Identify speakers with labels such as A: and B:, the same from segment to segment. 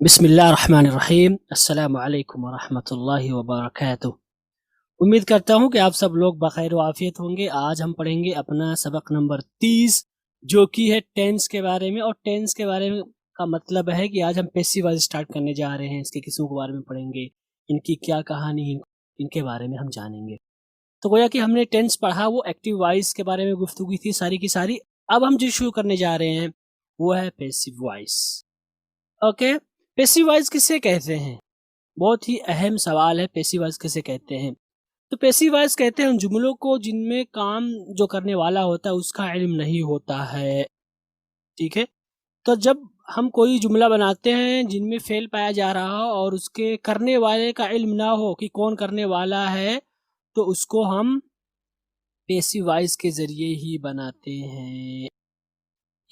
A: बिस्मिल्लाहिर्रहमानिर्रहीम। अस्सलामु अलैकुम वरहमतुल्लाहि वबरकातुह। उम्मीद करता हूँ कि आप सब लोग बखैर आफियत होंगे। आज हम पढ़ेंगे अपना सबक नंबर 30 जो कि है टेंस के बारे में। और टेंस के बारे में का मतलब है कि आज हम पैसिव वॉइस स्टार्ट करने जा रहे हैं। इसके किस्मों के बारे में पढ़ेंगे, इनकी क्या कहानी है, इनके बारे में हम जानेंगे। तो गोया कि हमने टेंस पढ़ा, वो एक्टिव वॉइस के बारे में गुफ्तगू थी सारी की सारी। अब हम जो शुरू करने जा रहे हैं वो है passive voice. Okay, passive voice किसे कहते हैं? बहुत ही अहम सवाल है, पैसिव वॉइस किसे कहते हैं? तो पैसिव वॉइस कहते हैं उन जुमलों को जिनमें काम जो करने वाला होता है उसका इल्म नहीं होता है। ठीक है, तो जब हम कोई जुमला बनाते हैं जिनमें फेल पाया जा रहा हो और उसके करने वाले का इल्म ना हो कि कौन करने वाला है, तो उसको हम पैसिव वॉइस के जरिए ही बनाते हैं।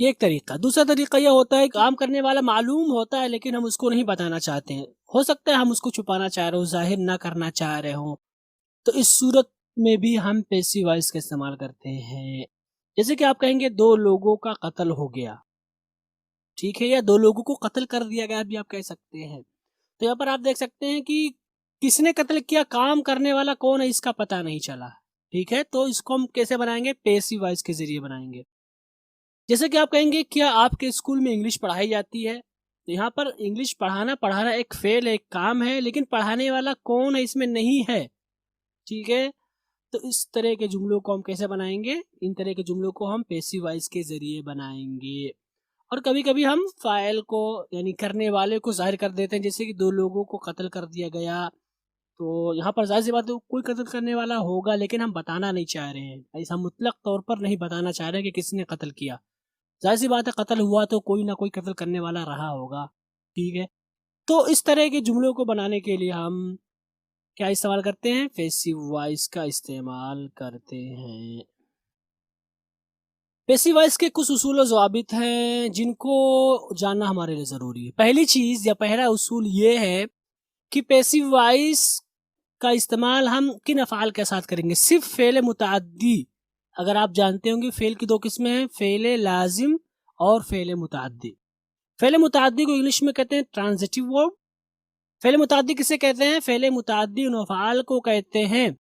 A: ये एक तरीका। दूसरा तरीका यह होता है काम करने वाला मालूम होता है लेकिन हम उसको नहीं बताना चाहते हैं। हो सकता है हम उसको छुपाना चाह रहे हो, जाहिर ना करना चाह रहे हो, तो इस सूरत में भी हम पैसिव वॉइस का इस्तेमाल करते हैं। जैसे कि आप कहेंगे 2 लोगों का कत्ल हो गया, ठीक है, या 2 लोगों को कत्ल कर दिया गया भी आप कह सकते हैं। तो यहाँ पर आप देख सकते हैं कि किसने कत्ल किया, काम करने वाला कौन है, इसका पता नहीं चला। ठीक है, तो इसको हम कैसे बनाएंगे? पैसिव वॉइस के जरिए बनाएंगे। जैसे कि आप कहेंगे क्या आपके स्कूल में इंग्लिश पढ़ाई जाती है? तो यहाँ पर इंग्लिश पढ़ाना पढ़ाना एक फेल है, एक काम है, लेकिन पढ़ाने वाला कौन है इसमें नहीं है। ठीक है, तो इस तरह के जुमलों को हम कैसे बनाएंगे? इन तरह के जुमलों को हम पैसिव वॉइस के जरिए बनाएंगे। और कभी कभी हम फाइल को यानी करने वाले को जाहिर कर देते हैं, जैसे कि 2 लोगों को कत्ल कर दिया गया। तो यहाँ पर जाहिर सी बात है कोई कत्ल करने वाला होगा, लेकिन हम बताना नहीं चाह रहे हैं। ऐसा मुतलक तौर पर नहीं बताना चाह रहे हैं कि किसने कत्ल किया। जाहिर सी बात है कत्ल हुआ तो कोई ना कोई कत्ल करने वाला रहा होगा। ठीक है, तो इस तरह के जुमलों को बनाने के लिए हम क्या इस्तेमाल करते हैं? पैसिव वॉइस का इस्तेमाल करते हैं। पैसिव वॉइस के कुछ उसूल और ज़वाबित हैं जिनको जानना हमारे लिए ज़रूरी है। पहली चीज़ या पहला उसूल ये है कि पैसिव वॉइस का इस्तेमाल हम किन अफ़आल के साथ करेंगे? सिर्फ फ़ेल मुतअद्दी। अगर आप जानते होंगे फ़ेल की 2 किस्में हैं, फ़ेल लाज़िम और फ़ेल मुतअद्दी। फ़ेल मुतअद्दी को इंग्लिश में कहते हैं ट्रांज़िटिव वर्ब। फ़ेल मुतअद्दी किसे कहते हैं? फ़ेल मुतअद्दी उन अफ़आल को कहते हैं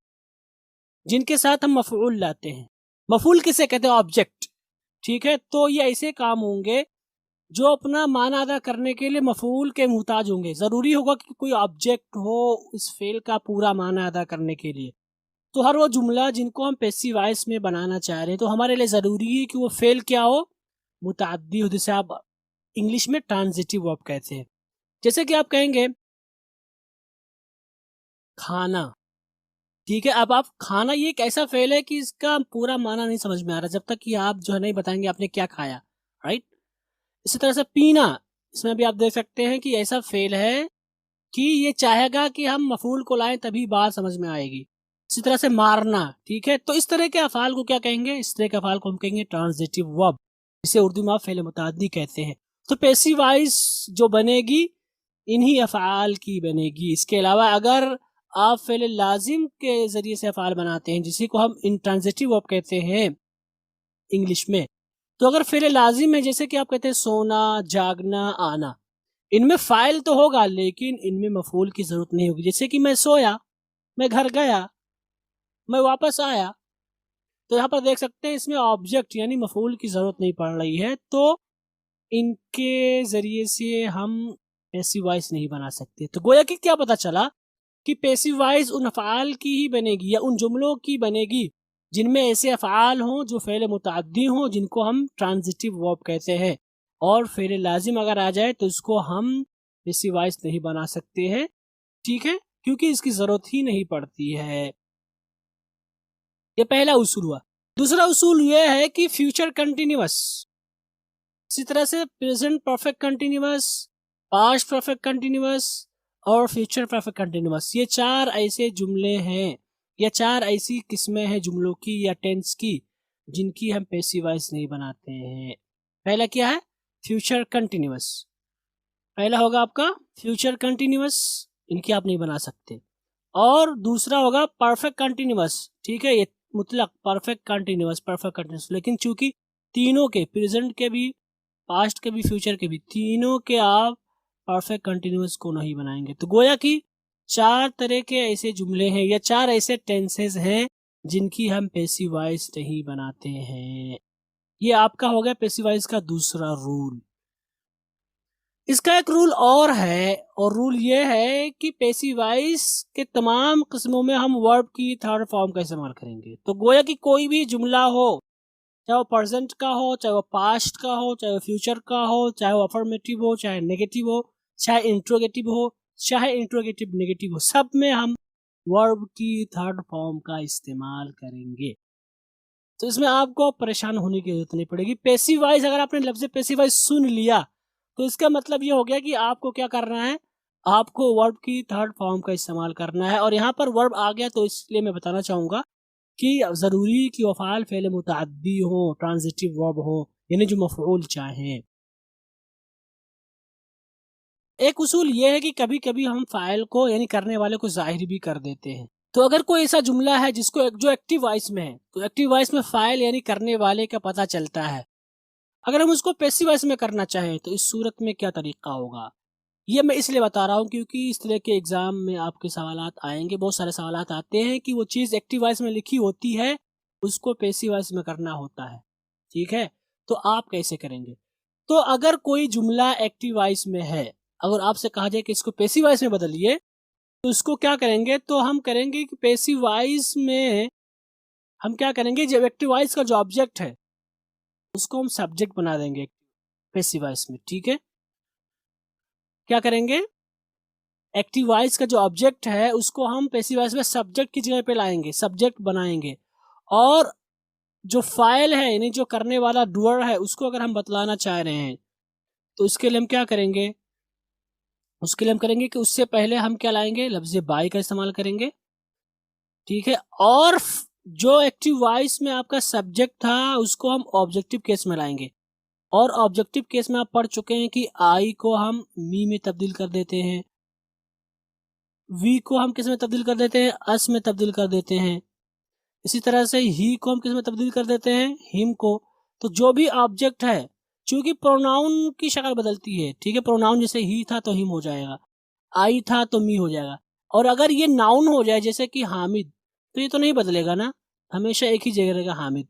A: जिनके साथ हम मफ़ऊल लाते हैं। मफ़ऊल किसे कहते हैं? ऑब्जेक्ट। ठीक है, तो ये ऐसे काम होंगे जो अपना माना अदा करने के लिए मफ़ऊल के मुहताज होंगे। ज़रूरी होगा कि कोई ऑब्जेक्ट हो इस फ़ेल का पूरा माना अदा करने के लिए। तो हर वो जुमला जिनको हम पैसिव वॉइस में बनाना चाह रहे हैं, तो हमारे लिए ज़रूरी है कि वो फ़ेल क्या हो? मुतअद्दी हो, जिसे आप इंग्लिश में ट्रांज़िटिव वर्ब कहते हैं। जैसे कि आप कहेंगे खाना। ठीक है, अब आप खाना ये एक ऐसा फ़ेल है कि इसका पूरा माना नहीं समझ में आ रहा जब तक कि आप जो है नहीं बताएँगे आपने क्या खाया, राइट? इसी तरह से पीना, इसमें भी आप देख सकते हैं कि ऐसा फ़ेल है कि ये चाहेगा कि हम मफ़ऊल को लाएँ तभी बात समझ में आएगी। इसी तरह से मारना, ठीक है? तो इस तरह के अफ़आल को क्या कहेंगे? इस तरह के अफ़आल को हम कहेंगे ट्रांज़िटिव वर्ब, जिसे उर्दू में आप फ़ेल मुतअद्दी कहते हैं। तो पैसिव वॉइस जो बनेगी इन्हीं अफ़आल की बनेगी। इसके अलावा अगर आप फ़ेल लाज़िम के ज़रिए से अफ़आल बनाते हैं, जिसी को हम इंट्रांज़िटिव वर्ब कहते हैं इंग्लिश में, तो अगर फ़ेल लाज़िम है जैसे कि आप कहते हैं सोना, जागना, आना, इनमें फ़ाइल तो होगा लेकिन इनमें मफ़ऊल की ज़रूरत नहीं होगी। जैसे कि मैं सोया, मैं घर गया, मैं वापस आया, तो यहाँ पर देख सकते हैं इसमें ऑब्जेक्ट यानी मफ़ऊल की ज़रूरत नहीं पड़ रही है। तो इनके ज़रिए से हम पैसिव वॉइस नहीं बना सकते। तो गोया कि क्या पता चला कि पैसिव वॉइस उन अफ़आल की ही बनेगी या उन जुमलों की बनेगी जिनमें ऐसे अफ़आल हों जो फ़ेल मुतअद्दी हों, जिनको हम ट्रांज़िटिव वर्ब कहते हैं। और फ़ेल लाज़िम अगर आ जाए तो इसको हम पैसिव वॉइस नहीं बना सकते हैं। ठीक है, क्योंकि इसकी ज़रूरत ही नहीं पड़ती है। ये पहला उसूल हुआ। दूसरा उसूल ये है कि फ्यूचर कंटीन्यूअस, इसी तरह से present perfect continuous, past perfect continuous और फ्यूचर परफेक्ट कंटीन्यूअस, ये 4 ऐसे जुमले हैं या 4 ऐसी किस्में हैं जुमलों की या टेंस की जिनकी हम पैसिव वॉइस नहीं बनाते हैं। पहला क्या है? Future continuous. पहला होगा आपका फ्यूचर कंटीन्यूअस, इनकी आप नहीं बना सकते। और दूसरा होगा परफेक्ट कंटीन्यूअस। ठीक है, ये मुतलक परफेक्ट कंटीन्यूअस, परफेक्ट कंटीन्यूअस, लेकिन चूंकि तीनों के, प्रेजेंट के भी, पास्ट के भी, फ्यूचर के भी, तीनों के आप परफेक्ट कंटिन्यूअस को नहीं बनाएंगे। तो गोया कि 4 तरह के ऐसे जुमले हैं या 4 ऐसे टेंसेस हैं जिनकी हम पैसिव वॉइस नहीं बनाते हैं। ये आपका हो गया पैसिव वॉइस का दूसरा रूल। इसका एक रूल और है, और रूल ये है कि पैसिव वॉइस के तमाम किस्मों में हम वर्ब की थर्ड फॉर्म का इस्तेमाल करेंगे। तो गोया कि कोई भी जुमला हो, चाहे वो प्रेजेंट का हो, चाहे वो पास्ट का हो, चाहे वो फ्यूचर का हो, चाहे वो अफर्मेटिव हो, चाहे नेगेटिव हो, चाहे इंट्रोगेटिव हो, चाहे इंट्रोगेटिव नेगेटिव हो, सब में हम वर्ब की थर्ड फॉर्म का इस्तेमाल करेंगे। तो इसमें आपको परेशान होने की जरूरत नहीं पड़ेगी। पैसिव वॉइस, अगर आपने लफ्ज पैसिव वॉइस सुन लिया तो इसका मतलब ये हो गया कि आपको क्या करना है, आपको वर्ब की थर्ड फॉर्म का इस्तेमाल करना है। और यहाँ पर वर्ब आ गया तो इसलिए मैं बताना चाहूंगा कि जरूरी कि वफ़ाल फ़ेल मुतअद्दी हो, ट्रांजिटिव वर्ब हो, यानी जो मफ़ऊल चाहें। एक उसूल ये है कि कभी कभी हम फाइल को यानी करने वाले को जाहिर भी कर देते हैं। तो अगर कोई ऐसा जुमला है जिसको जो एक्टिव वॉइस में है, तो एक्टिव वॉइस में फाइल यानी करने वाले का पता चलता है। अगर हम उसको पैसिव वॉइस में करना चाहें तो इस सूरत में क्या तरीका होगा, ये मैं इसलिए बता रहा हूँ क्योंकि इस तरह के एग्जाम में आपके सवालात आएंगे, बहुत सारे सवालात आते हैं कि वो चीज़ एक्टिव वॉइस में लिखी होती है, उसको पैसिव वॉइस में करना होता है। ठीक है, तो आप कैसे करेंगे? तो अगर कोई जुमला एक्टिव वॉइस में है, अगर आपसे कहा जाए कि इसको पैसिव वॉइस में बदलिए, तो इसको क्या करेंगे, तो हम करेंगे कि पैसिव वॉइस में हम क्या करेंगे, जब एक्टिव वॉइस का जो ऑब्जेक्ट है उसको हम सब्जेक्ट बना देंगे पैसिव वॉइस में। ठीक है, क्या करेंगे, एक्टिव वॉइस का जो ऑब्जेक्ट है उसको हम पैसिव वॉइस में सब्जेक्ट की जगह पे लाएंगे, सब्जेक्ट बनाएंगे। और जो फाइल है यानी जो करने वाला डूअर है उसको अगर हम बतलाना चाह रहे हैं तो उसके लिए हम क्या करेंगे, उसके लिए हम करेंगे कि उससे पहले हम क्या लाएंगे, लफ्ज बाई का इस्तेमाल करेंगे। ठीक है, और जो एक्टिव वॉइस में आपका सब्जेक्ट था उसको हम ऑब्जेक्टिव केस में लाएंगे। और ऑब्जेक्टिव केस में आप पढ़ चुके हैं कि आई को हम मी में तब्दील कर देते हैं, वी को हम किस में तब्दील कर देते हैं, अस में तब्दील कर देते हैं। इसी तरह से ही को हम किस में तब्दील कर देते हैं, हिम को। तो जो भी ऑब्जेक्ट है, चूंकि प्रोनाउन की शक्ल बदलती है, ठीक है, प्रोनाउन जैसे ही था तो हिम हो जाएगा, आई था तो मी हो जाएगा। और अगर ये नाउन हो जाए जैसे कि हामिद, तो ये तो नहीं बदलेगा ना, हमेशा एक ही जगह रहेगा हामिद।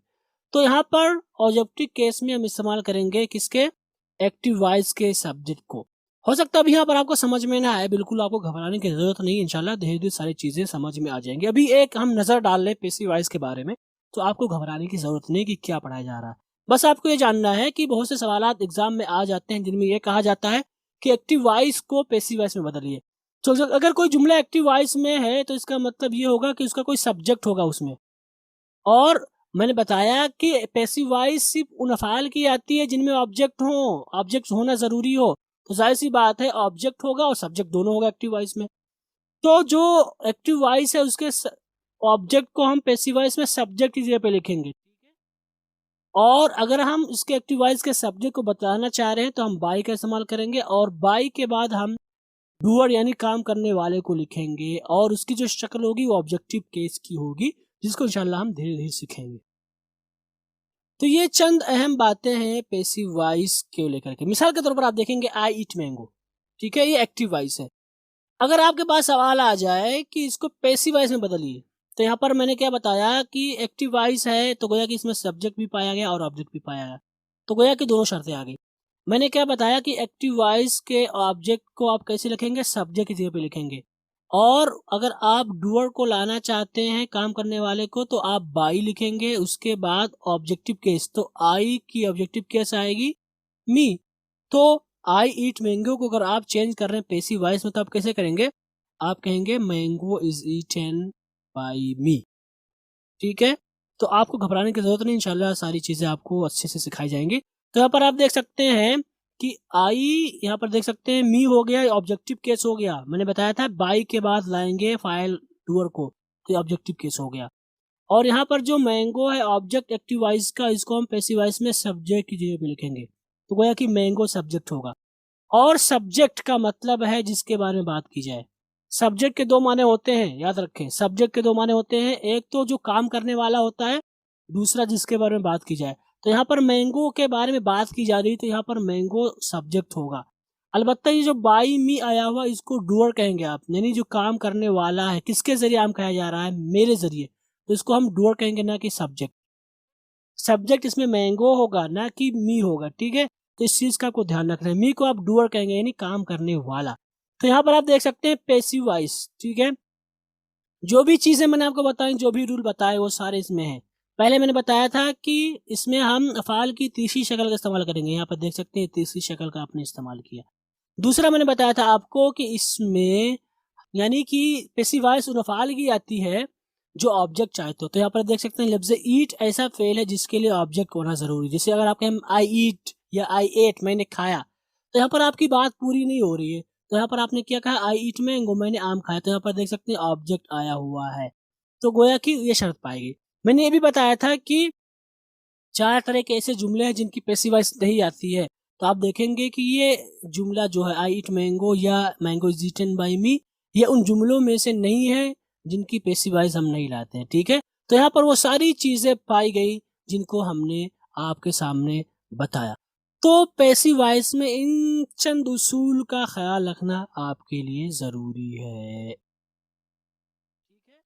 A: तो यहाँ पर ऑब्जेक्टिव केस में हम इस्तेमाल करेंगे किसके, एक्टिव वॉइस के सब्जेक्ट को। हो सकता है अभी यहाँ पर आपको समझ में ना आए, बिल्कुल आपको घबराने की जरूरत नहीं, इंशाल्लाह धीरे धीरे सारी चीजें समझ में आ जाएंगी। अभी एक हम नजर डाल लें पैसिव वॉइस के बारे में, तो आपको घबराने की जरूरत नहीं कि क्या पढ़ाया जा रहा है। बस आपको ये जानना है कि बहुत से सवालात एग्जाम में आ जाते हैं जिनमें यह कहा जाता है कि एक्टिव वॉइस को पैसिव वॉइस में बदलिए। तो अगर कोई जुमला एक्टिव वॉइस में है तो इसका मतलब ये होगा कि उसका कोई सब्जेक्ट होगा उसमें। और मैंने बताया कि पैसिव वॉइस सिर्फ उन अफ़ाल की आती है जिनमें ऑब्जेक्ट हो, ऑब्जेक्ट होना जरूरी हो। तो जाहिर सी बात है ऑब्जेक्ट होगा और सब्जेक्ट दोनों होगा एक्टिव वॉइस में। तो जो एक्टिव वॉइस है उसके ऑब्जेक्ट को हम पैसिव वॉइस में सब्जेक्ट की जगह पे लिखेंगे। और अगर हम इसके एक्टिव वॉइस के सब्जेक्ट को बताना चाह रहे हैं तो हम बाई का इस्तेमाल करेंगे, और बाई के बाद हम डूअर यानी काम करने वाले को लिखेंगे, और उसकी जो शक्ल होगी वो ऑब्जेक्टिव केस की होगी, जिसको इंशाल्लाह हम धीरे धीरे सीखेंगे। तो ये चंद अहम बातें हैं पैसिव वॉइस को लेकर के। मिसाल के तौर पर आप देखेंगे आई ईट मैंगो, ठीक है, ये एक्टिव वॉइस है। अगर आपके पास सवाल आ जाए कि इसको पैसिव वॉइस में बदलिए, तो यहाँ पर मैंने क्या बताया कि एक्टिव वॉइस है तो गोया कि इसमें सब्जेक्ट भी पाया गया और ऑब्जेक्ट भी पाया गया, तो गोया कि दोनों शर्तें आ गई। मैंने क्या बताया कि एक्टिव वॉइस के ऑब्जेक्ट को आप कैसे लिखेंगे, सब्जेक्ट की जगह पे लिखेंगे। और अगर आप डूअर को लाना चाहते हैं, काम करने वाले को, तो आप बाई लिखेंगे, उसके बाद ऑब्जेक्टिव केस, तो आई की ऑब्जेक्टिव केस आएगी मी। तो आई ईट मैंगो को अगर आप चेंज कर रहे हैं पैसिव वॉइस में तो आप कैसे करेंगे, आप कहेंगे मैंगो इज ईटन बाई मी। ठीक है, तो आपको घबराने की जरूरत नहीं, इंशाल्लाह सारी चीजें आपको अच्छे से सिखाई जाएंगी। तो यहाँ पर आप देख सकते हैं कि आई, यहाँ पर देख सकते हैं मी हो गया, ऑब्जेक्टिव केस हो गया। मैंने बताया था बाई के बाद लाएंगे फाइल डूअर को, तो ऑब्जेक्टिव केस हो गया। और यहाँ पर जो मैंगो है ऑब्जेक्ट एक्टिव वॉइस का, इसको हम पैसिव वॉइस में सब्जेक्ट की जगह पे लिखेंगे, तो गोया कि मैंगो सब्जेक्ट होगा। और सब्जेक्ट का मतलब है जिसके बारे में बात की जाए। सब्जेक्ट के दो माने होते हैं, याद रखें, सब्जेक्ट के दो माने होते हैं, एक तो जो काम करने वाला होता है, दूसरा जिसके बारे में बात की जाए। तो यहाँ पर मैंगो के बारे में बात की जा रही है तो यहाँ पर मैंगो सब्जेक्ट होगा। अलबत्ता ये जो बाई मी आया हुआ इसको डूअर कहेंगे आप, यानी जो काम करने वाला है, किसके जरिए काम किया जा रहा है, मेरे जरिए, तो इसको हम डूअर कहेंगे ना कि सब्जेक्ट। सब्जेक्ट इसमें मैंगो होगा ना कि मी होगा, ठीक है। तो इस चीज का आपको ध्यान रखना है, मी को आप डूअर कहेंगे यानी काम करने वाला। तो यहाँ पर आप देख सकते हैं पैसिव वॉइस, ठीक है। जो भी चीजें मैंने आपको बताई, जो भी रूल बताए वो सारे इसमें हैं। पहले मैंने बताया था कि इसमें हम अफ़ाल की तीसरी शक्ल का इस्तेमाल करेंगे, यहाँ पर देख सकते हैं तीसरी शक्ल का आपने इस्तेमाल किया। दूसरा मैंने बताया था आपको कि इसमें यानी कि पैसिव वॉइस उन अफ़ाल की आती है जो ऑब्जेक्ट चाहते हो। तो यहाँ पर देख सकते हैं लफ्ज़ ईट ऐसा फेल है जिसके लिए ऑब्जेक्ट होना जरूरी है। जैसे अगर आप कहें आई ईट या आई एट, मैंने खाया, तो यहाँ पर आपकी बात पूरी नहीं हो रही है। तो यहाँ पर आपने क्या कहा, आई ईट मैंगो, मैंने आम खाया, तो यहाँ पर देख सकते हैं ऑब्जेक्ट आया हुआ है, तो गोया कि ये शर्त पाएगी। मैंने ये भी बताया था कि 4 तरह के ऐसे जुमले हैं जिनकी पैसिव वॉइस नहीं आती है। तो आप देखेंगे कि ये जुमला जो है आई ईट मैंगो या मैंगो इज ईटन बाय मी, ये उन जुमलों में से नहीं है जिनकी पैसिव वॉइस हम नहीं लाते हैं, ठीक है। तो यहाँ पर वो सारी चीजें पाई गई जिनको हमने आपके सामने बताया। तो पैसिव वॉइस में इन चंद उसूल का ख्याल रखना आपके लिए जरूरी है, ठीक है।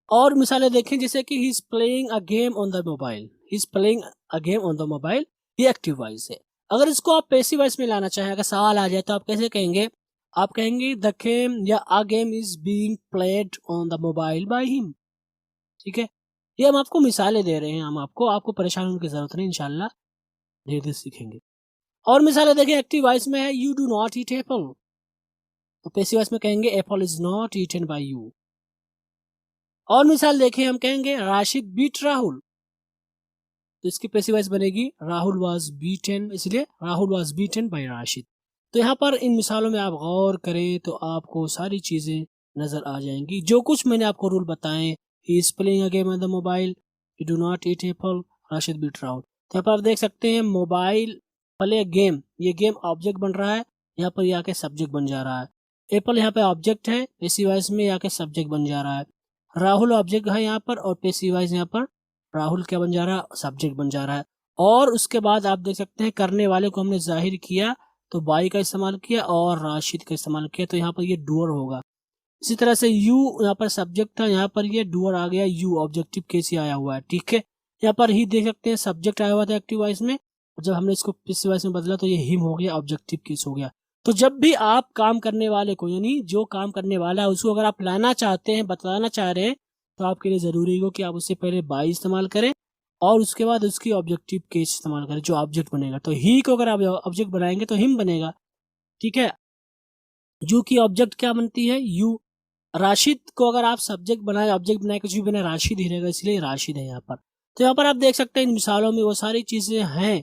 A: और मिसालें देखें, जैसे कि ही is playing a game on the mobile, he is playing a game on the mobile, ये एक्टिव वॉइस है। अगर इसको आप पैसिव वॉइस में लाना चाहें, अगर सवाल आ जाए तो आप कैसे कहेंगे, आप कहेंगे द गेम या a game is being played on the mobile by him, ठीक है। ये हम आपको मिसालें दे रहे हैं, हम आपको परेशान होने की जरूरत नहीं, इंशाल्लाह धीरे धीरे सीखेंगे। और मिसालें देखें, एक्टिव वॉइस में है you do not eat apple, तो पैसिव वॉइस में कहेंगे apple is not eaten by you. और मिसाल देखें, हम कहेंगे राशिद बीट राहुल, तो इसकी पैसिव वॉइस बनेगी राहुल वाज बीटन, इसलिए Rahul was beaten by Rashid. तो यहाँ पर इन मिसालों में आप गौर करें तो आपको सारी चीजें नजर आ जाएंगी। जो कुछ मैंने आपको रूल बताए, he is playing a game on the mobile, you do not eat apple, Rashid beat Rahul. तो यहाँ पर आप देख सकते हैं मोबाइल प्ले गेम, ये गेम ऑब्जेक्ट बन रहा है, यहाँ पर यह आके सब्जेक्ट बन जा रहा है। एप्पल यहाँ पे ऑब्जेक्ट है, पैसिव वॉइस में आके सब्जेक्ट बन जा रहा है। राहुल ऑब्जेक्ट है यहाँ पर, और पैसिव वॉइस यहाँ पर राहुल क्या बन जा रहा है, सब्जेक्ट बन जा रहा है। और उसके बाद आप देख सकते हैं करने वाले को हमने जाहिर किया तो बाई का इस्तेमाल किया और राशिद का इस्तेमाल किया, तो यहाँ पर ये डूअर होगा। इसी तरह से यू यहाँ पर सब्जेक्ट था, यहाँ पर ये डूअर आ गया, यू ऑब्जेक्टिव केस ही आया हुआ है, ठीक है। यहाँ पर ही देख सकते हैं सब्जेक्ट आया हुआ था एक्टिव वॉइस में, और जब हमने इसको पैसिव वॉइस में बदला तो ये हिम हो गया, ऑब्जेक्टिव केस हो गया। तो जब भी आप काम करने वाले को, यानी जो काम करने वाला है उसको अगर आप लाना चाहते हैं, बताना चाह रहे हैं, तो आपके लिए जरूरी हो कि आप उससे पहले बाई इस्तेमाल करें और उसके बाद उसकी ऑब्जेक्टिव केस इस्तेमाल करें, जो ऑब्जेक्ट बनेगा। तो ही को अगर आप ऑब्जेक्ट बनाएंगे तो हिम बनेगा, ठीक है। यू की ऑब्जेक्ट क्या बनती है, यू। राशिद को अगर आप सब्जेक्ट बनाए, ऑब्जेक्ट बनाए, कुछ भी बनाए, राशिद ही रहेगा, इसलिए राशिद है यहाँ पर। तो यहाँ पर आप देख सकते हैं इन मिसालों में वो सारी चीजें हैं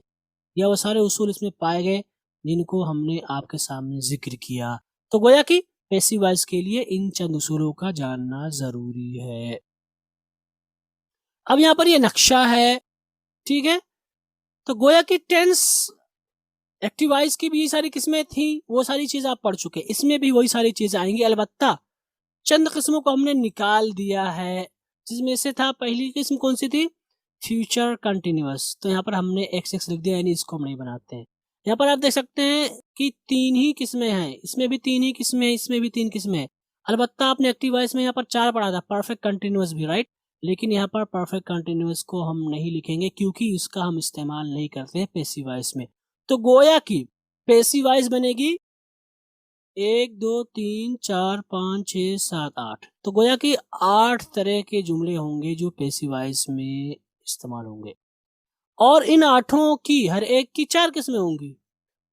A: या वो सारे उसूल इसमें पाए गए जिनको हमने आपके सामने जिक्र किया। तो गोया कि पैसिव वॉइस के लिए इन चंद उसूलों का जानना जरूरी है। अब यहाँ पर ये नक्शा है, ठीक है। तो गोया कि टेंस एक्टिव वॉइस की भी ये सारी किस्में थी, वो सारी चीज आप पढ़ चुके, इसमें भी वही सारी चीजें आएंगी, अलबत्ता चंद किस्मों को हमने निकाल दिया है। जिसमें से था, पहली किस्म कौन सी थी, फ्यूचर कंटिन्यूअस, तो यहाँ पर हमने एक्स एक्स लिख दिया, यानी इसको हम नहीं बनाते हैं। यहाँ पर आप देख सकते हैं कि 3 ही किस्में हैं, इसमें भी 3 ही किस्में हैं, इसमें भी 3 किस्में हैं। अलबत्ता आपने एक्टिव वॉइस में यहाँ पर 4 पढ़ा था, परफेक्ट कंटिन्यूअस भी, राइट। लेकिन यहाँ पर परफेक्ट कंटिन्यूअस को हम नहीं लिखेंगे क्योंकि इसका हम इस्तेमाल नहीं करते हैं पैसिव वॉइस में। तो गोया की पैसिव वॉइस बनेगी 1 2 3 4 5 6 7 8, तो गोया कि 8 तरह के जुमले होंगे जो पैसिव वॉइस में इस्तेमाल होंगे। और इन 8 की हर एक की 4 किस्में होंगी,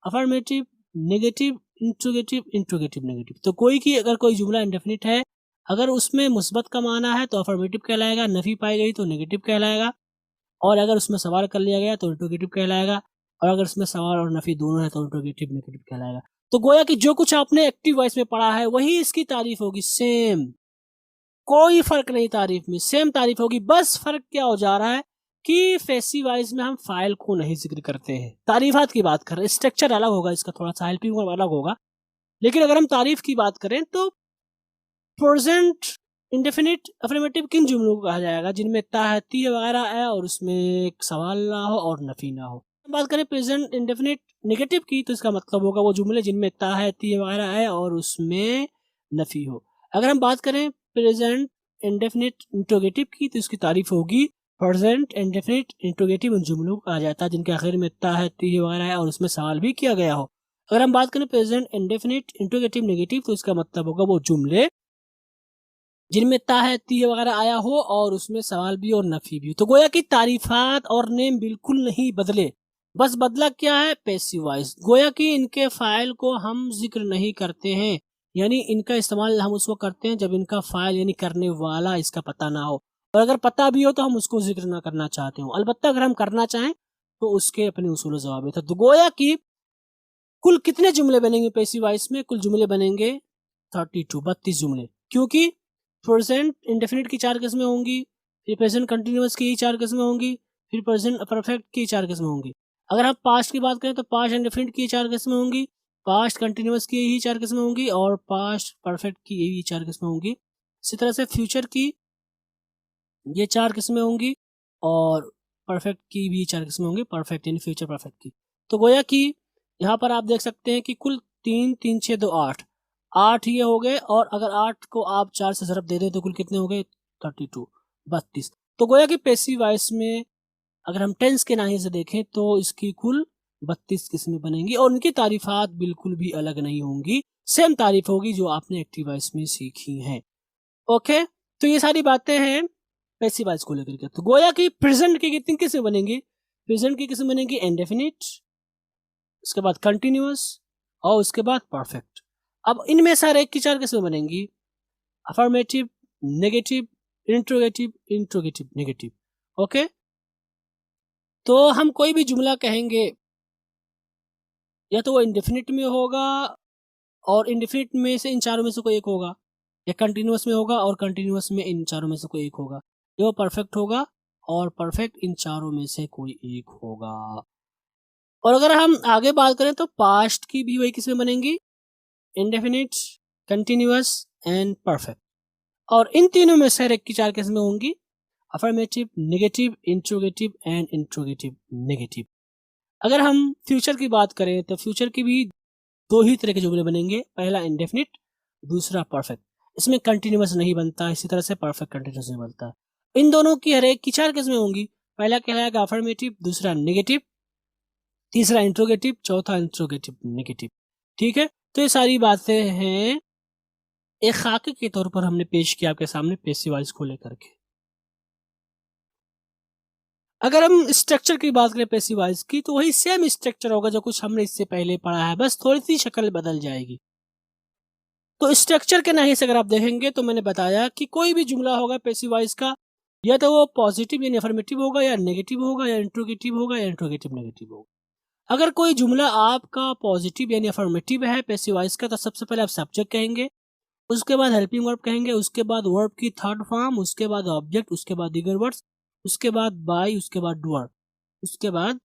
A: affirmative, negative, interrogative, interrogative negative. तो कोई की अगर कोई जुमला इंडेफिनिट है, अगर उसमें मुस्बत का माना है तो अफर्मेटिव कहलाएगा, नफी पाई गई तो नेगेटिव कहलाएगा, और अगर उसमें सवाल कर लिया गया तो इंट्रोगेटिव कहलाएगा, और अगर उसमें सवाल और नफी दोनों है तो इंट्रोगेटिव नेगेटिव कहलाएगा। तो गोया कि जो कुछ आपने एक्टिव वॉइस में पढ़ा है वही इसकी तारीफ होगी, सेम, कोई फर्क नहीं, तारीफ में सेम तारीफ होगी। बस फर्क क्या हो जा रहा है कि पैसिव वॉइस में हम फाइल को नहीं जिक्र करते हैं, तारीफात की बात कर रहे हैं, स्ट्रक्चर अलग होगा इसका, थोड़ा सा हेल्पिंग अलग होगा। लेकिन अगर हम तारीफ की बात करें तो प्रेजेंट इंडेफिनिट अफर्मेटिव किन जुमलों को कहा जाएगा, जिनमें ताहती वगैरह है और उसमें एक सवाल ना हो और नफी ना हो। बात करें प्रेजेंट इंडेफिनिट नेगेटिव की तो इसका मतलब होगा वो जुमले जिनमें ता है, ती वगैरह है और उसमें नफी हो। अगर हम बात करें प्रेजेंट इंडेफिनिट इंट्रोगेटिव की तो इसकी तारीफ होगी प्रेजेंट इंडेफिनिट इंट्रोगेटिव उन जुमलों को कहा जाता है जिनके आखिर में ता है, ती वगैरह है और उसमें सवाल भी किया गया हो। अगर हम बात करें प्रेजेंट इंडेफिनिट इंट्रोगेटिव नेगेटिव तो इसका मतलब होगा वो जुमले जिनमें ता है, ती वगैरह आया हो और उसमें सवाल भी और नफी भी। तो गोया की तारीफात और नेम बिल्कुल नहीं बदले, बस बदला क्या है पैसिव वॉइस। गोया कि इनके फाइल को हम जिक्र नहीं करते हैं, यानी इनका इस्तेमाल हम उस वक्त करते हैं जब इनका फाइल यानी करने वाला इसका पता ना हो, और अगर पता भी हो तो हम उसको जिक्र ना करना चाहते हो। अलबत्ता अगर हम करना चाहें तो उसके अपने उसूल जवाब है। तो गोया कि कुल कितने जुमले बनेंगे पैसिव वॉइस में? कुल जुमले बनेंगे 32 जुमले, क्योंकि प्रेजेंट इंडेफिनिट की 4 किस्में होंगी, फिर प्रेजेंट कंटिन्यूअस की 4 किस्में होंगी, फिर प्रेजेंट परफेक्ट की 4 किस्में होंगी। अगर हम पास्ट की बात करें तो पास्ट इंडेफिनिट की 4 किस्में होंगी, पास्ट कंटिन्यूअस की यही 4 किस्में होंगी और पास्ट परफेक्ट की यही 4 किस्में होंगी। इसी तरह से फ्यूचर की ये 4 किस्में होंगी और परफेक्ट की भी 4 किस्में होंगी, परफेक्ट यानी फ्यूचर परफेक्ट की। तो गोया कि यहाँ पर आप देख सकते हैं कि कुल 3 3 6 2 8 8 ये हो गए, और अगर 8 को आप 4 से ज़रब दे दें तो कुल कितने हो गए 32। तो गोया कि पैसिव वॉइस में अगर हम टेंस के नाहे से देखें तो इसकी कुल 32 किस्में बनेंगी और उनकी तारीफात बिल्कुल भी अलग नहीं होंगी, सेम तारीफ होगी जो आपने एक्टिव वॉइस में सीखी हैं। ओके, तो ये सारी बातें हैं पैसिव वॉइस को लेकर के। तो गोया कि प्रेजेंट की कितनी किस्में बनेंगी? प्रेजेंट की किस्में बनेंगी इंडेफिनिट, उसके बाद कंटिन्यूअस और उसके बाद परफेक्ट। अब इनमें से हर एक की 4 किस्में बनेंगी, affirmative, negative, interrogative, interrogative negative. Okay, तो हम कोई भी जुमला कहेंगे या तो वो इंडेफिनिट में होगा और इंडेफिनिट में से इन चारों में से कोई एक होगा, या कंटिन्यूअस में होगा और कंटिन्यूअस में इन चारों में से कोई एक होगा, या वो परफेक्ट होगा और परफेक्ट इन चारों में से कोई एक होगा। और अगर हम आगे बात करें तो पास्ट की भी वही किस्में बनेंगी, इंडेफिनिट, कंटिन्यूअस एंड परफेक्ट। और इन तीनों में से हर एक की 4 किस्में होंगी, affirmative, negative, interrogative and interrogative negative. अगर हम फ्यूचर की बात करें तो फ्यूचर की भी 2 ही तरह के जुमले बनेंगे, पहला इंडेफिनिट, दूसरा परफेक्ट। इसमें कंटिन्यूअस नहीं बनता, इसी तरह से परफेक्ट कंटिन्यूअस नहीं बनता। इन दोनों की हर एक की 4 किस्में होंगी, पहला कहलाएगा अफर्मेटिव, दूसरा नेगेटिव, तीसरा इंट्रोगेटिव, चौथा इंट्रोगेटिव नेगेटिव। ठीक है, तो ये सारी बातें हैं एक खाके के तौर पर हमने पेश किया आपके सामने पैसिव वॉइस को लेकर के। अगर हम स्ट्रक्चर की बात करें पैसिव वॉइस की तो वही सेम स्ट्रक्चर होगा जो कुछ हमने इससे पहले पढ़ा है, बस थोड़ी सी शक्ल बदल जाएगी। तो स्ट्रक्चर के नाहे से अगर आप देखेंगे तो मैंने बताया कि कोई भी जुमला होगा पैसिव वॉइस का, या तो वो पॉजिटिव यानी अफर्मेटिव होगा, या नेगेटिव होगा, या इंट्रोगेटिव होगा, या इंट्रोगेटिव नेगेटिव होगा। अगर कोई जुमला आपका पॉजिटिव यानी अफर्मेटिव है पैसिव वॉइस का, तो सबसे पहले आप सब्जेक्ट कहेंगे, उसके बाद हेल्पिंग वर्ब कहेंगे, उसके बाद वर्ब की थर्ड फॉर्म, उसके बाद ऑब्जेक्ट, उसके बाद दीगर वर्ड्स, उसके बाद बाय, उसके बाद डूअर, उसके बाद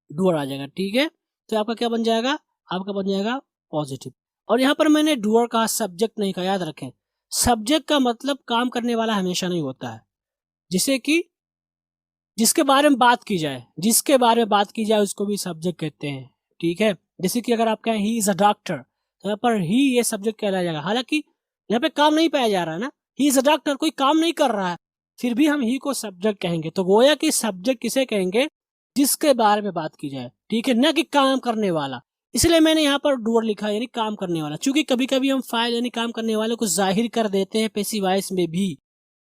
A: डूअर आ जाएगा। ठीक है, तो आपका क्या बन जाएगा? आपका बन जाएगा पॉजिटिव। और यहाँ पर मैंने डूअर कहा, सब्जेक्ट नहीं कहा, याद रखें सब्जेक्ट का मतलब काम करने वाला हमेशा नहीं होता है। जिसे कि जिसके बारे में बात की जाए, जिसके बारे में बात की जाए उसको भी सब्जेक्ट कहते हैं। ठीक है, जैसे कि अगर आप कहें ही इज अ डॉक्टर, तो यहाँ पर ही ये सब्जेक्ट कहलाया जाएगा, हालांकि यहाँ पे काम नहीं पाया जा रहा है ना, ही इज अ डॉक्टर कोई काम नहीं कर रहा है, फिर भी हम ही को सब्जेक्ट कहेंगे। तो गोया कि सब्जेक्ट किसे कहेंगे? जिसके बारे में बात की जाए, ठीक है, न कि काम करने वाला। इसलिए मैंने यहाँ पर डूअर लिखा यानी काम करने वाला, क्योंकि कभी कभी हम फाइल यानी काम करने वाले को जाहिर कर देते हैं पैसिव वॉइस में भी,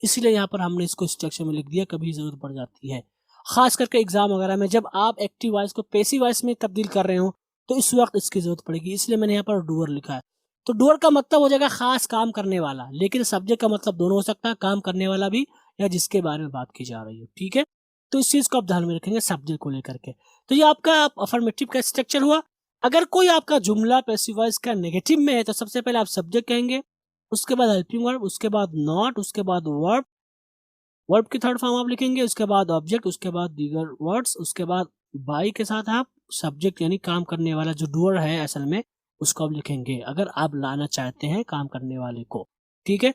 A: इसलिए यहाँ पर हमने इसको स्ट्रक्चर में लिख दिया, कभी जरूरत पड़ जाती है खास करके एग्जाम वगैरह में जब आप एक्टिव वॉइस को पैसिव वॉइस में तब्दील कर रहे हो तो इस वक्त इसकी जरूरत पड़ेगी, इसलिए मैंने यहाँ पर डूअर लिखा है। तो डूअर का मतलब हो जाएगा खास काम करने वाला, लेकिन सब्जेक्ट का मतलब दोनों हो सकता है, काम करने वाला भी या जिसके बारे में बात की जा रही है। ठीक है, तो इस चीज को आप ध्यान में रखेंगे सब्जेक्ट को लेकर के। तो ये आपका अफर्मेटिव का स्ट्रक्चर हुआ। अगर कोई आपका जुमला पैसिव वॉइस का नेगेटिव में है तो सबसे पहले आप सब्जेक्ट कहेंगे, उसके बाद हेल्पिंग वर्ब, उसके बाद नॉट, उसके बाद वर्ब, वर्ब की थर्ड फॉर्म आप लिखेंगे, उसके बाद ऑब्जेक्ट, उसके बाद दीगर वर्ड्स, उसके बाद बाई के साथ आप सब्जेक्ट यानी काम करने वाला जो डूअर है असल में उसको आप लिखेंगे अगर आप लाना चाहते हैं काम करने वाले को। ठीक है,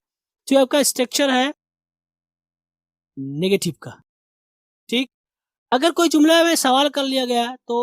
A: तो आपका स्ट्रक्चर है नेगेटिव का। ठीक, अगर कोई जुमला में सवाल कर लिया गया तो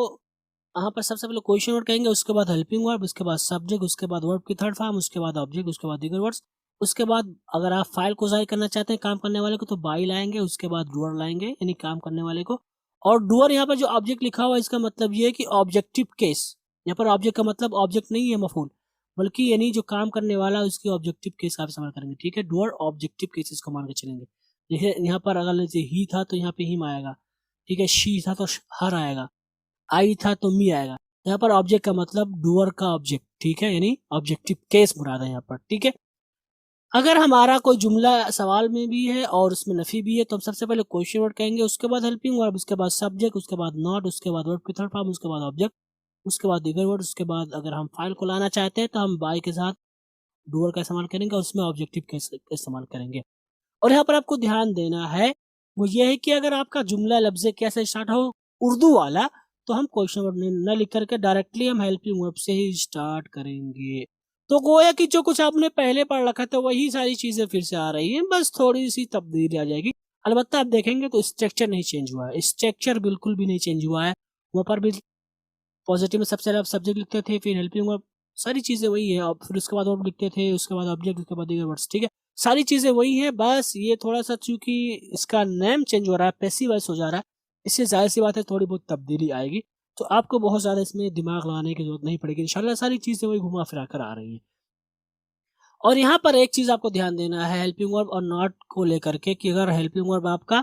A: यहाँ पर सबसे पहले क्वेश्चन वर्ड कहेंगे, उसके बाद हेल्पिंग वर्ब, उसके बाद सब्जेक्ट, उसके बाद वर्ब की थर्ड फॉर्म, उसके बाद ऑब्जेक्ट, उसके बाद दीगर वर्ड्स। उसके बाद अगर आप फाइल को जाहिर करना चाहते हैं काम करने वाले को तो बाई लाएंगे, उसके बाद डूअर लाएंगे यानी काम करने वाले को। और डूअर यहाँ पर जो ऑब्जेक्ट लिखा हुआ है इसका मतलब ये है कि ऑब्जेक्टिव केस। यहाँ पर ऑब्जेक्ट का मतलब ऑब्जेक्ट नहीं है मफूल, बल्कि यानी जो काम करने वाला है उसकी ऑब्जेक्टिव केस आप इस्तेमाल करेंगे। ठीक है, डूअर ऑब्जेक्टिव केसेस को मान के चलेंगे। देखिए यहाँ पर अगर जैसे ही था तो यहाँ पे हिम आएगा, ठीक है, शी था तो हर आएगा, आई था तो मी आएगा। यहाँ पर ऑब्जेक्ट का मतलब डूअर का ऑब्जेक्ट, ठीक है, यानी ऑब्जेक्टिव केस मुराद है यहाँ पर। ठीक है, अगर हमारा कोई जुमला सवाल में भी है और उसमें नफी भी है तो हम सबसे पहले क्वेश्चन वर्ड कहेंगे, उसके बाद हेल्पिंग वर्ब, उसके बाद सब्जेक्ट, उसके बाद नॉट, उसके बाद वर्ब की थर्ड फॉर्म, उसके बाद ऑब्जेक्ट, उसके बाद दीगर वर्ड। उसके बाद अगर हम फाइल को लाना चाहते हैं तो हम बाय के साथ डूअर का इस्तेमाल करेंगे, उसमें ऑब्जेक्टिव का इस्तेमाल करेंगे। और यहाँ पर आपको ध्यान देना है वो ये है कि अगर आपका जुमला लफ्ज़ कैसे स्टार्ट हो उर्दू वाला तो हम क्वेश्चन वर्ड न लिख करके डायरेक्टली हम हेल्पिंग वर्ब से ही स्टार्ट करेंगे। तो गोया कि जो कुछ आपने पहले पढ़ रखा था वही सारी चीजें फिर से आ रही हैं, बस थोड़ी सी तब्दीली आ जाएगी। अलबत्ता आप देखेंगे तो स्ट्रक्चर नहीं चेंज हुआ है, स्ट्रक्चर बिल्कुल भी नहीं चेंज हुआ है। वहाँ पर भी पॉजिटिव में सबसे पहले आप सब्जेक्ट लिखते थे, फिर हेल्पिंग वर्ब, सारी चीजें वही है। और फिर उसके बाद वर्ब लिखते थे, उसके बाद ऑब्जेक्ट, उसके बाद दीगर वर्ड्स। ठीक है, सारी चीजें वही है, बस ये थोड़ा सा चूंकि इसका नेम चेंज हो रहा है, पैसिव वॉइस हो जा रहा है, इससे जाहिर सी बात है थोड़ी बहुत तब्दीली आएगी। तो आपको बहुत ज्यादा इसमें दिमाग लगाने की जरूरत नहीं पड़ेगी, इंशाल्लाह सारी चीजें वही घुमा फिरा कर आ रही हैं। और यहाँ पर एक चीज आपको ध्यान देना है हेल्पिंग वर्ब और नॉट को लेकर के कि अगर हेल्पिंग वर्ब आपका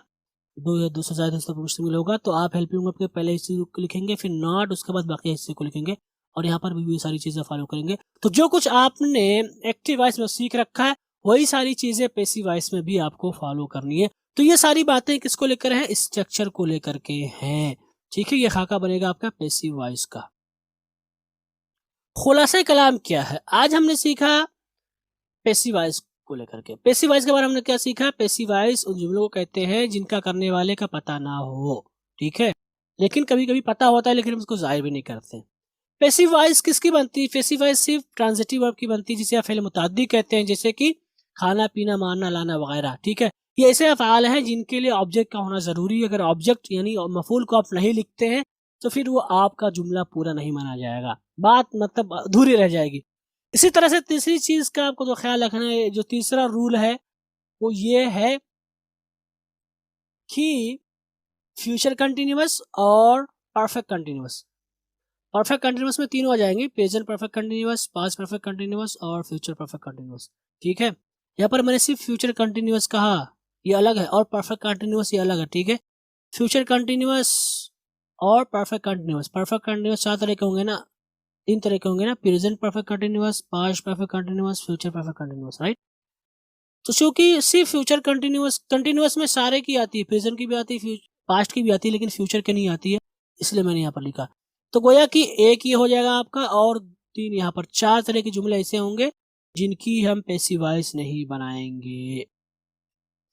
A: दो या दो से ज्यादा हिस्सों पर मुश्तमिल होगा तो आप हेल्पिंग वर्ब के पहले हिस्से को लिखेंगे, फिर नॉट, उसके बाद बाकी हिस्से को लिखेंगे। और यहाँ पर भी सारी चीजें फॉलो करेंगे। तो जो कुछ आपने एक्टिव वॉइस में सीख रखा है वही सारी चीजें पैसिव वॉइस में भी आपको फॉलो करनी है। तो ये सारी बातें किसको लेकर है, स्ट्रक्चर को लेकर के हैं। ठीक है, ये खाका बनेगा आपका पैसिव वॉइस का। खुलासा कलाम क्या है, आज हमने सीखा पैसिव वॉइस को लेकर के। पैसिव वॉइस के बारे में हमने क्या सीखा, पैसिव वॉइस उन जुमलों को कहते हैं जिनका करने वाले का पता ना हो। ठीक है, लेकिन कभी कभी पता होता है लेकिन हम उसको जाहिर भी नहीं करते। पैसिव वॉइस किसकी बनती है, पैसिव वॉइस सिर्फ ट्रांजिटिव वर्ब की बनती है जिसे आप फेल मुताद्दी कहते हैं, जैसे कि खाना पीना मारना लाना वगैरह। ठीक है, ये ऐसे अफ़आल हैं जिनके लिए ऑब्जेक्ट का होना जरूरी है। अगर ऑब्जेक्ट यानी मफूल को आप नहीं लिखते हैं तो फिर वो आपका जुमला पूरा नहीं माना जाएगा, बात मतलब अधूरी रह जाएगी। इसी तरह से तीसरी चीज का आपको जो ख्याल रखना है, जो तीसरा रूल है वो ये है कि फ्यूचर कंटिन्यूअस और परफेक्ट कंटिन्यूअस। परफेक्ट कंटिन्यूअस में तीनों आ जाएंगे, present perfect continuous, past perfect continuous और फ्यूचर परफेक्ट कंटिन्यूअस। ठीक है, यहाँ पर मैंने सिर्फ फ्यूचर कंटिन्यूअस कहा, ये अलग है, और परफेक्ट कंटिन्यूअस ये अलग है। ठीक है, फ्यूचर कंटिन्यूअस और परफेक्ट कंटिन्यूअस। परफेक्ट कंटिन्यूअस चार तरह के होंगे ना, तीन तरह के होंगे ना, present perfect continuous, past perfect continuous, future perfect continuous, right. तो चूंकि सिर्फ फ्यूचर कंटिन्यूअस में सारे की आती है, प्रेजेंट की भी आती है, पास्ट की भी आती है, लेकिन फ्यूचर की नहीं आती है, इसलिए मैंने यहाँ पर लिखा। तो गोया कि एक ये हो जाएगा आपका, और तीन यहाँ पर, चार तरह के जुमले ऐसे होंगे जिनकी हम पैसिव वॉइस नहीं बनाएंगे।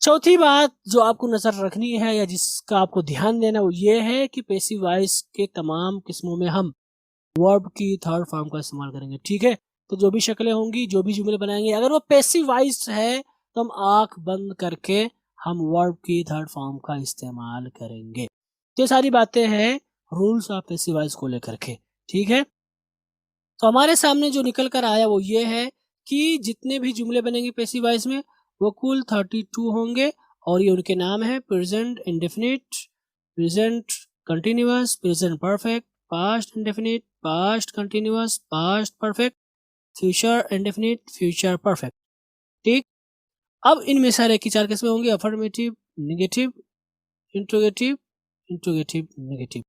A: चौथी बात जो आपको नजर रखनी है या जिसका आपको ध्यान देना वो ये है कि पैसिव वॉइस के तमाम किस्मों में हम वर्ब की थर्ड फॉर्म का इस्तेमाल करेंगे। ठीक है, तो जो भी शक्लें होंगी, जो भी जुमले बनाएंगे, अगर वो पैसिव वॉइस है तो हम आंख बंद करके हम वर्ब की थर्ड फॉर्म का इस्तेमाल करेंगे। तो ये सारी बातें हैं रूल्स ऑफ पैसिव वॉइस को लेकर के। ठीक है, तो हमारे सामने जो निकल कर आया वो ये है कि जितने भी जुमले बनेंगे पैसिव वॉइस में वो कुल 32 होंगे, और ये उनके नाम है present indefinite, present continuous, present perfect, past indefinite, past continuous, past perfect, future indefinite, future perfect. ठीक, अब इनमें सारे की चार किस्में होंगी, affirmative, negative, interrogative, interrogative negative.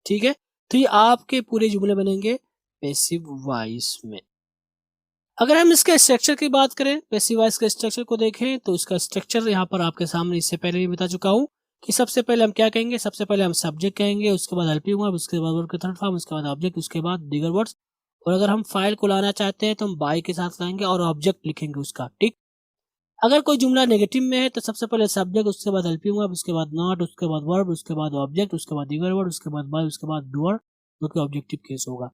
A: ठीक है, तो ये आपके पूरे जुमले बनेंगे पैसिव वॉइस में। अगर हम इसके स्ट्रक्चर की बात करें, पैसिव वॉइस के स्ट्रक्चर को देखें तो इसका स्ट्रक्चर यहाँ पर आपके सामने इससे पहले भी बता चुका हूँ कि सबसे पहले हम क्या कहेंगे, सबसे पहले हम सब्जेक्ट कहेंगे, उसके बाद हेल्पिंग वर्ब, उसके बाद वर्ब का थर्ड फॉर्म, उसके बाद ऑब्जेक्ट, उसके बाद दीगर वर्ड्स। और अगर हम फाइल को लाना चाहते हैं तो हम बाय के साथ लाएंगे और ऑब्जेक्ट लिखेंगे उसका। ठीक, अगर कोई जुमला नेगेटिव में है तो सबसे पहले सब्जेक्ट, उसके बाद हेल्पिंग वर्ब, उसके बाद नॉट, उसके बाद वर्ब, उसके बाद ऑब्जेक्ट, उसके बाद दीगर वर्ड, उसके बाद बाय, उसके बाद डूअर, जो कि ऑब्जेक्टिव केस होगा।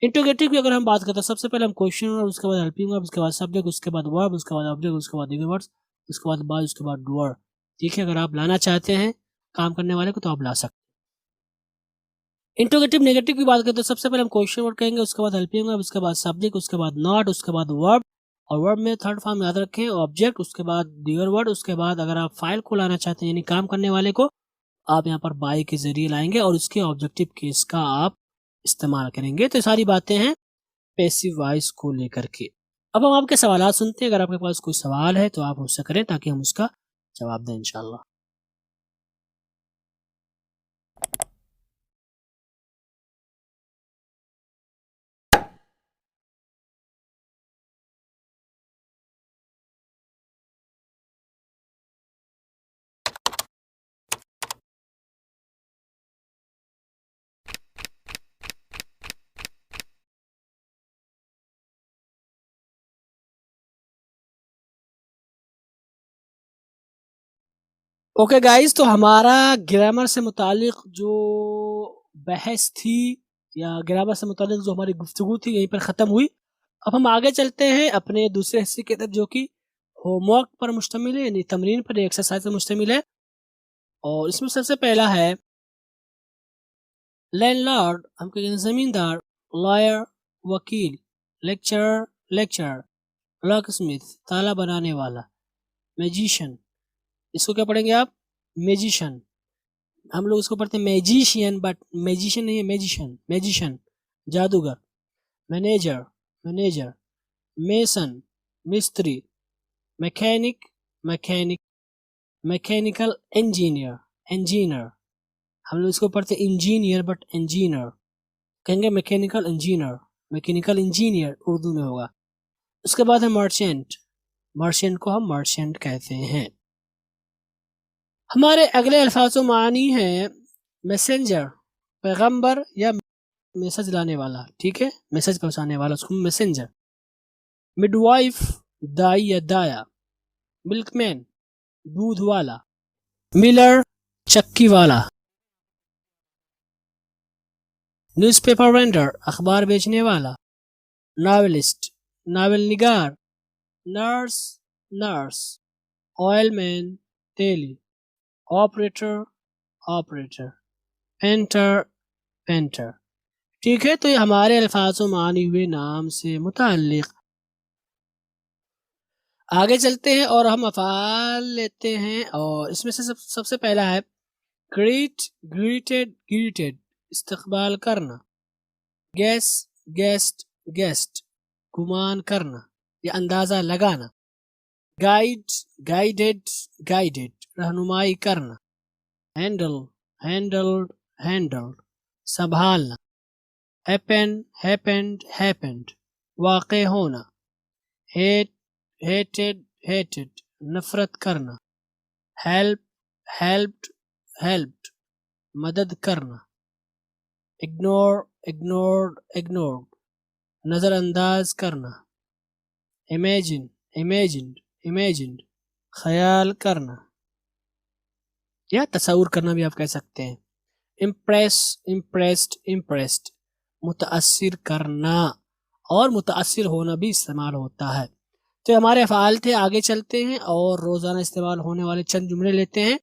A: इंट्रोगेटिव की अगर हम बात करते हैं सबसे पहले हम क्वेश्चन वर्ब, उसके बाद हेल्पिंग वर्ब, उसके बाद सब्जेक्ट, उसके बाद वर्ब, उसके बाद ऑब्जेक्ट, उसके बाद दीगर वर्ड्स, उसके बाद बाय, उसके बाद डूअर। ठीक है, अगर आप लाना चाहते हैं काम करने वाले को तो आप ला सकते हैं। इंट्रोगेटिव नेगेटिव की बात करें तो सबसे पहले हम क्वेश्चन वर्ड कहेंगे, उसके बाद हेल्पिंग वर्ब, उसके बाद सब्जेक्ट, उसके बाद नॉट, उसके बाद वर्ब, और वर्ब में थर्ड फॉर्म याद रखें ऑब्जेक्ट, उसके बाद डियर वर्ड, उसके बाद अगर आप फाइल को लाना चाहते हैं यानी काम करने वाले को, आप यहाँ पर बाय के जरिए लाएंगे और उसके ऑब्जेक्टिव केस का आप इस्तेमाल करेंगे। तो सारी बातें हैं पैसिव वॉइस को लेकर के। अब हम आपके सवाल सुनते हैं, अगर आपके पास कोई सवाल है तो आप मुझसे करें ताकि हम उसका जवाब दें इंशाल्लाह। ओके गाइस, तो हमारा ग्रामर से मुतालिक जो बहस थी या ग्रामर से मुतालिक जो हमारी गुफ्तगू थी यहीं पर ख़त्म हुई। अब हम आगे चलते हैं अपने दूसरे हिस्से की तरफ जो कि होमवर्क पर मुश्तमिल है, यानी तमरीन पर, एक्सरसाइज पर मुश्तमिल है। और इसमें सबसे पहला है लैंडलॉर्ड, हम कहेंगे ज़मींदार, लॉयर वकील, लेक्चरर, लॉक स्मिथ ताला बनाने वाला, मैजिशियन, इसको क्या पढ़ेंगे आप, मैजिशियन। हम लोग इसको पढ़ते हैं मैजिशियन, बट मैजिशियन नहीं है, मैजिशियन जादूगर, मैनेजर, मेसन मिस्त्री, मैकेनिकल इंजीनियर, हम लोग इसको पढ़ते हैं इंजीनियर बट इंजीनियर, कहेंगे मैकेनिकल इंजीनियर उर्दू में होगा। उसके बाद है मर्चेंट को हम मर्चेंट कहते हैं। हमारे अगले अल्फाजों मानी है मैसेंजर, पैगंबर या मैसेज लाने वाला, ठीक है, मैसेज पहुंचाने वाला, उसको मैसेंजर। मिडवाइफ, दाई या दाया। मिल्कमैन, दूध वाला। मिलर, चक्की वाला। न्यूज़पेपर वेंडर, अखबार बेचने वाला। नॉवेलिस्ट, नावल निगार। नर्स, ऑयलमैन, तेली। Operator, painter. ठीक है, तो ये हमारे अल्फाजों मानी हुए नाम से मुताल्लिक। आगे चलते हैं और हम अफ़ाल लेते हैं, और इसमें से सबसे पहला है ग्रीटेड, इस्तकबाल करना। गेस्ट, गुमान करना या अंदाजा लगाना। गाइडेड, रहनुमाई करना। हैंडल्ड, संभालना। हैपेंड, वाक़े होना। हेटेड, नफरत करना। हेल्प्ड, मदद करना। इग्नोर्ड, नजरअंदाज करना। इमेजिन्ड, ख्याल करना या तस्वुर करना भी आप कह सकते हैं। इम्प्रेस्ड, मुतासिर करना और मुतासिर होना भी इस्तेमाल होता है। तो हमारे अफ़आल थे। आगे चलते हैं और रोज़ाना इस्तेमाल होने वाले चंद जुमले लेते हैं,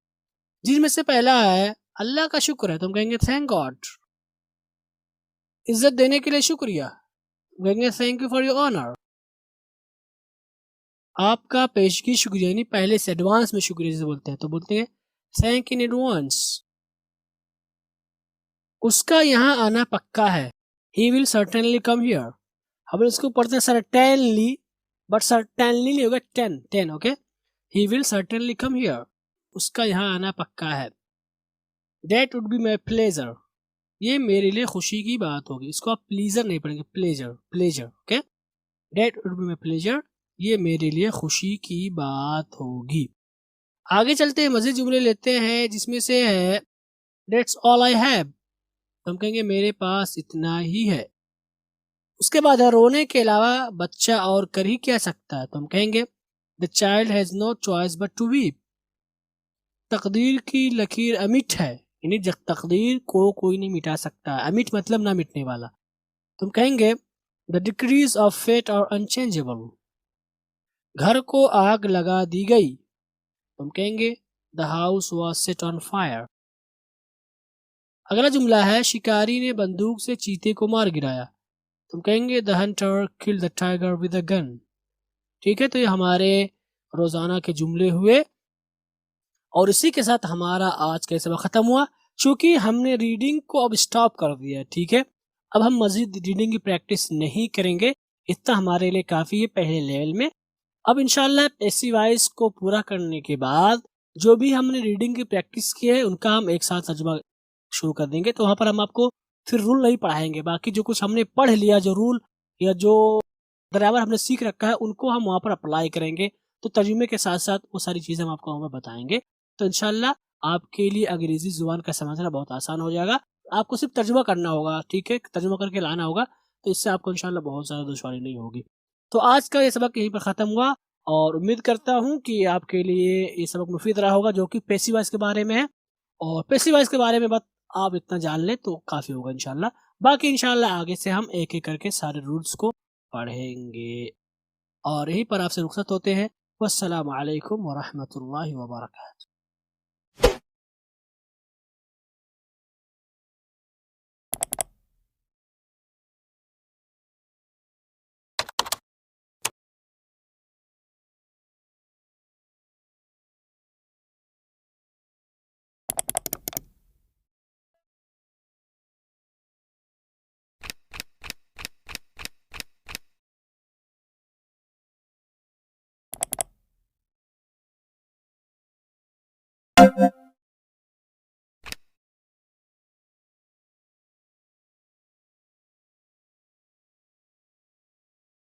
A: जिनमें से पहला है अल्लाह का शुक्र है, तो हम कहेंगे थैंक गॉड। इज्जत देने के लिए शुक्रिया, कहेंगे thank you for your honour. आपका पेशगी शुक्रिया, यानी पहले से एडवांस में शुक्रिया जिसे बोलते हैं, तो बोलते हैं थैंक इन एडवांस। उसका यहाँ आना पक्का है, he will certainly come here. हम इसको पढ़ते हैं सर्टेनली, बट सर्टेनली नहीं होगा, ten, okay. He will certainly come here, उसका यहाँ आना पक्का है। That would be my pleasure, ये मेरे लिए खुशी की बात होगी। इसको आप प्लीजर नहीं पढ़ेंगे, pleasure, okay. That would be my pleasure, ये मेरे लिए खुशी की बात होगी। आगे चलते हैं, मज़ीद जुमले लेते हैं, जिसमें से है दैट्स ऑल आई हैव, तो हम कहेंगे मेरे पास इतना ही है। उसके बाद है रोने के अलावा बच्चा और कर ही क्या सकता है, तो हम कहेंगे the child has no choice but to weep. तकदीर की लकीर अमिट है, यानी तकदीर को कोई नहीं मिटा सकता। अमिट मतलब ना मिटने वाला, तो हम कहेंगे the decrees of fate are unchangeable. घर को आग लगा दी गई, तो हम कहेंगे the house was set on fire. अगला जुमला है शिकारी ने बंदूक से चीते को मार गिराया। तुम कहेंगे the Hunter kill the tiger with a gun. ठीक है, तो ये हमारे रोजाना के जुमले हुए और इसी के साथ हमारा आज का सबक खत्म हुआ। चूंकि हमने रीडिंग को अब स्टॉप कर दिया है, ठीक है, अब हम मजीद रीडिंग की प्रैक्टिस नहीं करेंगे, इतना हमारे लिए काफी है पहले लेवल में। अब इंशाल्लाह पैसिव वॉइस को पूरा करने के बाद जो भी हमने रीडिंग की प्रैक्टिस की है उनका हम एक साथ तर्जुमा शुरू कर देंगे। तो वहां पर हम आपको फिर रूल नहीं पढ़ाएंगे, बाकी जो कुछ हमने पढ़ लिया, जो रूल या जो ग्रामर हमने सीख रखा है उनको हम वहां पर अप्लाई करेंगे। तो तर्जुमे के साथ साथ वो सारी चीजें हम आपको वहां पर बताएंगे। तो इंशाल्लाह आपके लिए अंग्रेजी जुबान का समझना बहुत आसान हो जाएगा। आपको सिर्फ तर्जुमा करना होगा, ठीक है, तर्जुमा करके लाना होगा, तो इससे आपको इंशाल्लाह बहुत ज़्यादा दुश्वारी नहीं होगी। तो आज का ये सबक यहीं पर ख़त्म हुआ और उम्मीद करता हूँ कि आपके लिए ये सबक मुफीद रहा होगा, जो कि पैसिव वॉइस के बारे में है। और पैसिव वॉइस के बारे में बस आप इतना जान लें तो काफ़ी होगा इंशाल्लाह। बाकी इंशाल्लाह आगे से हम एक-एक करके सारे रूल्स को पढ़ेंगे। और यहीं पर आपसे रुखसत होते हैं। वस्सलामु अलैकुम व रहमतुल्लाहि व बरकातहू।